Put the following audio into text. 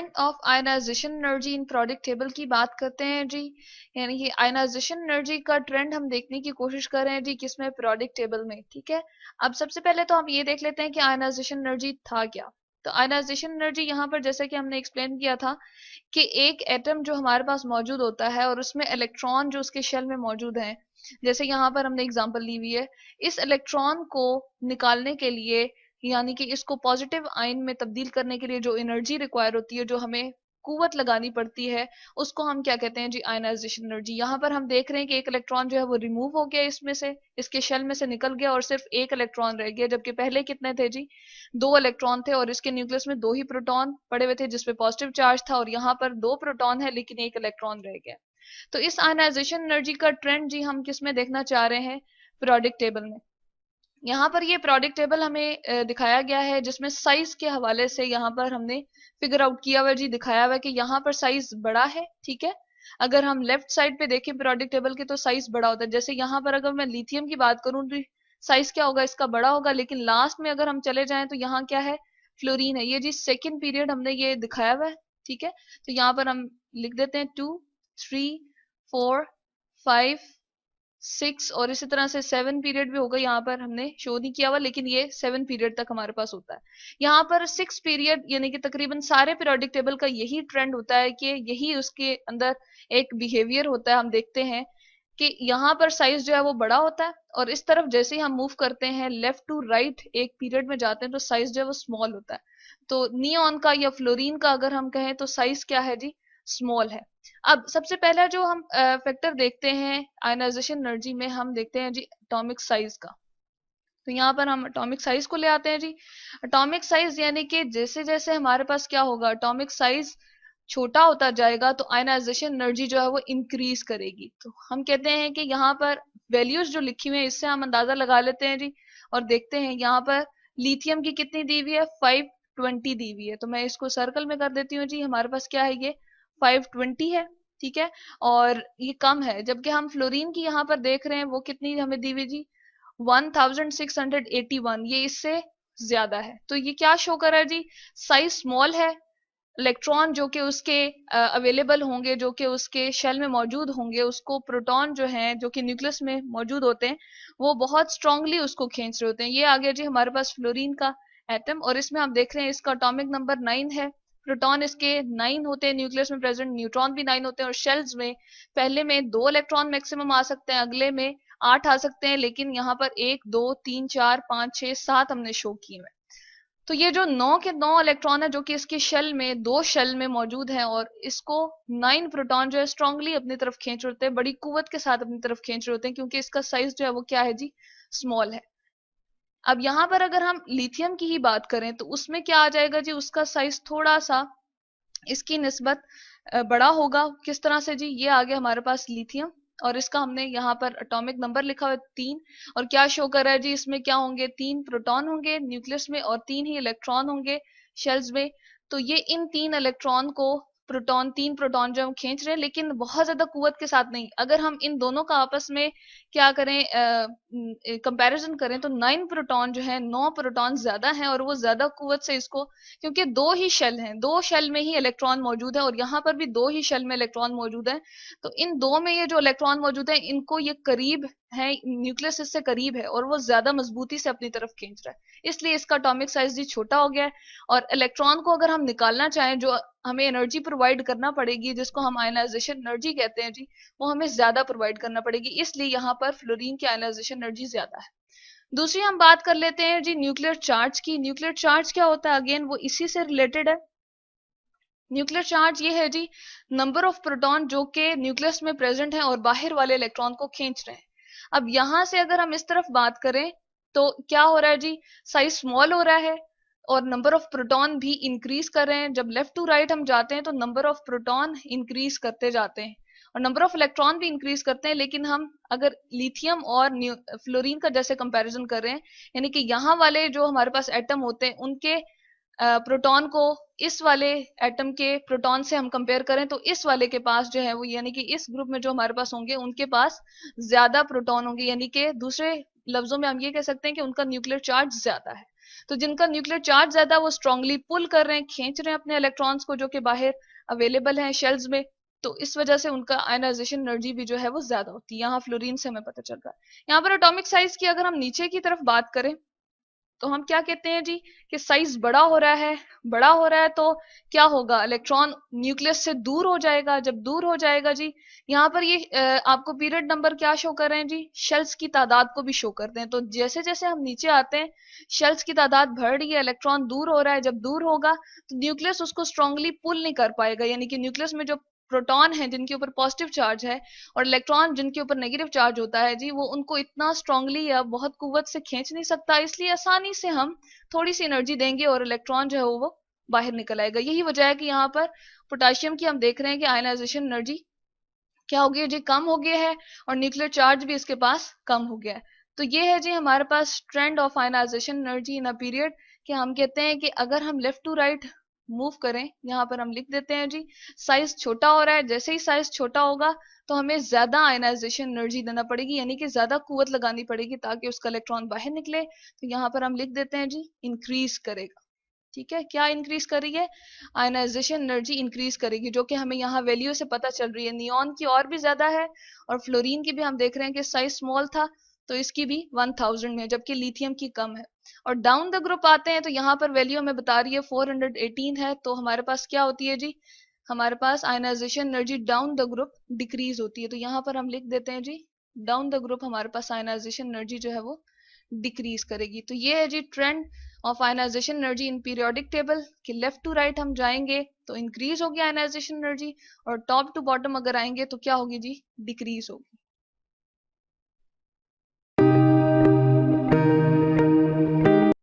Trend of ionization energy in periodic table की बात करते हैं जी। यानी कि आयनाइजेशन एनर्जी का ट्रेंड हम देखने की कोशिश कर रहे हैं जी, किसमें, प्रोडिक्ट टेबल में। ठीक है, अब सबसे पहले तो हम ये देख लेते हैं कि आयनाइजेशन एनर्जी था क्या। तो आयनाइजेशन एनर्जी यहाँ पर जैसे कि हमने एक्सप्लेन किया था कि एक एटम जो हमारे पास मौजूद होता है और उसमें इलेक्ट्रॉन जो उसके शेल में मौजूद हैं, जैसे यहाँ पर हमने एग्जांपल ली हुई है, इस इलेक्ट्रॉन को निकालने के लिए, यानी कि इसको पॉजिटिव आयन में तब्दील करने के लिए जो एनर्जी रिक्वायर होती है, जो हमें कुवत लगानी पड़ती है, उसको हम क्या कहते हैं जी, आयनाइजेशन एनर्जी। यहाँ पर हम देख रहे हैं कि एक इलेक्ट्रॉन जो है वो रिमूव हो गया इसमें से, इसके शेल में से निकल गया और सिर्फ एक इलेक्ट्रॉन रह गया, जबकि पहले कितने थे जी, दो इलेक्ट्रॉन थे और इसके न्यूक्लियस में दो ही प्रोटॉन पड़े हुए थे जिसपे पॉजिटिव चार्ज था, और यहाँ पर दो प्रोटॉन है लेकिन एक इलेक्ट्रॉन रह गया। तो इस आयनाइजेशन एनर्जी का ट्रेंड जी हम किस में देखना चाह रहे हैं, पीरियोडिक टेबल में। यहाँ पर ये प्रोडिक्ट टेबल हमें दिखाया गया है, जिसमें साइज के हवाले से यहाँ पर हमने फिगर आउट किया हुआ जी, दिखाया हुआ है कि यहाँ पर साइज बड़ा है। ठीक है, अगर हम लेफ्ट साइड पे देखें प्रोडिक्ट टेबल के तो साइज बड़ा होता है। जैसे यहाँ पर अगर मैं लिथियम की बात करूँ तो साइज क्या होगा, इसका बड़ा होगा, लेकिन लास्ट में अगर हम चले जाएं तो यहाँ क्या है, फ्लोरीन है। ये जी सेकेंड पीरियड हमने ये दिखाया हुआ है। ठीक है, तो यहाँ पर हम लिख देते हैं 2, 3, 4, 5, 6 और इसी तरह से 7 पीरियड भी होगा। यहाँ पर हमने शो नहीं किया हुआ, लेकिन ये 7 पीरियड तक हमारे पास होता है। यहाँ पर 6 पीरियड, यानी कि तकरीबन सारे पीरियोडिक टेबल का यही ट्रेंड होता है कि यही उसके अंदर एक बिहेवियर होता है। हम देखते हैं कि यहाँ पर साइज जो है वो बड़ा होता है, और इस तरफ जैसे ही हम मूव करते हैं लेफ्ट टू राइट एक पीरियड में जाते हैं तो साइज जो है वो स्मॉल होता है। तो नियॉन का या फ्लोरीन का अगर हम कहें तो साइज क्या है जी, स्मॉल है। अब सबसे पहला जो हम फैक्टर देखते हैं आयनाइजेशन एनर्जी में, हम देखते हैं जी एटॉमिक साइज का। तो यहाँ पर हम एटॉमिक साइज को ले आते हैं जी। एटॉमिक साइज यानी कि जैसे जैसे हमारे पास क्या होगा, एटॉमिक साइज छोटा होता जाएगा तो आयनाइजेशन एनर्जी जो है वो इंक्रीज करेगी। तो हम कहते हैं कि यहाँ पर वैल्यूज जो लिखी हुई है इससे हम अंदाजा लगा लेते हैं जी, और देखते हैं यहाँ पर लिथियम की कितनी दी हुई है, 520 दी हुई है। तो मैं इसको सर्कल में कर देती हूँ जी, हमारे पास क्या है, ये 520 है। ठीक है, और ये कम है, जबकि हम फ्लोरीन की यहाँ पर देख रहे हैं वो कितनी हमें दी हुई जी, 1681, ये इससे ज्यादा है। तो ये क्या शो कर रहा है जी, साइज स्मॉल है, इलेक्ट्रॉन जो कि उसके अवेलेबल होंगे, जो कि उसके शेल में मौजूद होंगे, उसको प्रोटॉन जो हैं जो कि न्यूक्लियस में मौजूद होते हैं वो बहुत स्ट्रांगली उसको खींच रहे होते हैं। ये आ गया जी हमारे पास फ्लोरीन का एटम, और इसमें आप देख रहे हैं इसका एटॉमिक नंबर 9 है। प्रोटॉन इसके 9 होते हैं न्यूक्लियस में प्रेजेंट, न्यूट्रॉन भी 9 होते हैं, और शेल्स में पहले में 2 इलेक्ट्रॉन मैक्सिमम आ सकते हैं, अगले में 8 आ सकते हैं, लेकिन यहाँ पर 1, 2, 3, 4, 5, 6, 7 हमने शो किए हैं। तो ये जो 9 के 9 इलेक्ट्रॉन है जो कि इसके शेल में, दो शेल में मौजूद है, और इसको 9 प्रोटॉन जो है स्ट्रांगली अपनी तरफ खींच रहे होते हैं, बड़ी कुवत के साथ अपनी तरफ खींच रहे होते हैं, क्योंकि इसका साइज जो है वो क्या है जी, स्मॉल है। अब यहाँ पर अगर हम लिथियम की ही बात करें तो उसमें क्या आ जाएगा जी, उसका साइज थोड़ा सा इसकी निस्बत बड़ा होगा। किस तरह से जी, ये आ गया हमारे पास लिथियम, और इसका हमने यहाँ पर एटॉमिक नंबर लिखा हुआ है 3, और क्या शो कर रहा है जी, इसमें क्या होंगे, 3 प्रोटॉन होंगे न्यूक्लियस में और 3 ही इलेक्ट्रॉन होंगे शेल्स में। तो ये इन 3 इलेक्ट्रॉन को प्रोटॉन, 3 प्रोटॉन जो हम खींच रहे हैं, लेकिन बहुत ज्यादा कुवत के साथ नहीं। अगर हम इन दोनों का आपस में क्या करें, कंपैरिजन करें, तो 9 प्रोटॉन जो है, 9 प्रोटॉन ज्यादा हैं और वो ज्यादा कुवत से इसको, क्योंकि दो ही शेल हैं, दो शेल में ही इलेक्ट्रॉन मौजूद है, और यहाँ पर भी दो ही शेल में इलेक्ट्रॉन मौजूद है। तो इन दो में ये जो इलेक्ट्रॉन मौजूद है, इनको ये करीब है, न्यूक्लियस इससे करीब है, और वो ज्यादा मजबूती से अपनी तरफ खींच रहा है, इसलिए इसका एटॉमिक साइज जी छोटा हो गया है। और इलेक्ट्रॉन को अगर हम निकालना चाहें, जो हमें एनर्जी प्रोवाइड करना पड़ेगी, जिसको हम आयनाइजेशन एनर्जी कहते हैं जी, वो हमें ज्यादा प्रोवाइड करना पड़ेगी, इसलिए यहाँ पर फ्लोरीन की आयनाइजेशन एनर्जी ज्यादा है। दूसरी हम बात कर लेते हैं जी न्यूक्लियर चार्ज की। न्यूक्लियर चार्ज क्या होता है, अगेन वो इसी से रिलेटेड है। न्यूक्लियर चार्ज ये है जी, नंबर ऑफ प्रोटॉन जो कि न्यूक्लियस में प्रेजेंट हैं और बाहर वाले इलेक्ट्रॉन को खींच रहे हैं। अब यहां से अगर हम इस तरफ बात करें तो क्या हो रहा है जी, साइज स्मॉल हो रहा है और नंबर ऑफ प्रोटॉन भी इंक्रीज कर रहे हैं। जब लेफ्ट टू राइट हम जाते हैं तो नंबर ऑफ प्रोटॉन इंक्रीज करते जाते हैं और नंबर ऑफ इलेक्ट्रॉन भी इंक्रीज करते हैं। लेकिन हम अगर लिथियम और फ्लोरीन का जैसे कंपैरिजन कर रहे हैं, यानी कि यहाँ वाले जो हमारे पास एटम होते हैं उनके प्रोटॉन को इस वाले एटम के प्रोटॉन से हम कंपेयर करें तो इस वाले के पास जो है वो, यानी कि इस ग्रुप में जो हमारे पास होंगे उनके पास ज्यादा प्रोटॉन होंगे, यानी कि दूसरे लफ्जों में हम ये कह सकते हैं कि उनका न्यूक्लियर चार्ज ज्यादा है। तो जिनका न्यूक्लियर चार्ज ज्यादा वो स्ट्रांगली पुल कर रहे हैं, खींच रहे हैं अपने इलेक्ट्रॉन्स को जो कि बाहर अवेलेबल हैं शेल्स में, तो इस वजह से उनका आयनाइजेशन एनर्जी भी जो है वो ज्यादा होती है। यहाँ फ्लोरीन से हमें पता चल रहा है। यहाँ पर एटॉमिक साइज की अगर हम नीचे की तरफ बात करें तो हम क्या कहते हैं जी कि साइज बड़ा हो रहा है। बड़ा हो रहा है तो क्या होगा, इलेक्ट्रॉन न्यूक्लियस से दूर हो जाएगा। जब दूर हो जाएगा जी, यहाँ पर ये आपको पीरियड नंबर क्या शो कर रहे हैं जी, शेल्स की तादाद को भी शो करते हैं। तो जैसे जैसे हम नीचे आते हैं शेल्स की तादाद बढ़ रही है, इलेक्ट्रॉन दूर हो रहा है। जब दूर होगा तो न्यूक्लियस उसको स्ट्रांगली पुल नहीं कर पाएगा, यानी कि न्यूक्लियस में जो प्रोटॉन है जिनके ऊपर पॉजिटिव चार्ज है और इलेक्ट्रॉन जिनके ऊपर नेगेटिव चार्ज होता है जी, वो उनको इतना स्ट्रांगली या बहुत कुव्वत से खींच नहीं सकता। इसलिए आसानी से हम थोड़ी सी एनर्जी देंगे और इलेक्ट्रॉन जो है वो बाहर निकल आएगा। यही वजह है कि यहाँ पर पोटेशियम की हम देख रहे हैं कि आयनाइजेशन एनर्जी क्या हो गई है जी, कम हो गया है, और न्यूक्लियर चार्ज भी इसके पास कम हो गया है। तो ये है जी हमारे पास trend of ionization energy in a period, कि हम कहते हैं कि अगर हम लेफ्ट टू राइट मूव करें, यहाँ पर हम लिख देते हैं जी साइज छोटा हो रहा है। जैसे ही साइज छोटा होगा तो हमें ज्यादा आयनाइजेशन एनर्जी देना पड़ेगी, यानी कि ज्यादा कुव्वत लगानी पड़ेगी ताकि उसका इलेक्ट्रॉन बाहर निकले। तो यहाँ पर हम लिख देते हैं जी इंक्रीज करेगा। ठीक है, क्या इंक्रीज कर रही है, आयनाइजेशन एनर्जी इंक्रीज करेगी, जो कि हमें यहाँ वैल्यू से पता चल रही है। नियॉन की और भी ज्यादा है और फ्लोरीन की भी हम देख रहे हैं कि साइज स्मॉल था तो इसकी भी 1000 में है, जबकि लिथियम की कम है। और डाउन द ग्रुप आते हैं तो यहाँ पर वैल्यू हमें बता रही है 418 है। तो हमारे पास क्या होती है जी, हमारे पास ionisation energy down the group decrease होती है। तो यहाँ पर हम लिख देते हैं जी डाउन द ग्रुप हमारे पास आयनाइजेशन एनर्जी जो है वो डिक्रीज करेगी। तो ये है जी trend of ionization energy in periodic table, कि लेफ्ट टू राइट हम जाएंगे तो इंक्रीज होगी आयनाइजेशन एनर्जी, और टॉप टू बॉटम अगर आएंगे तो क्या होगी जी, डिक्रीज होगी।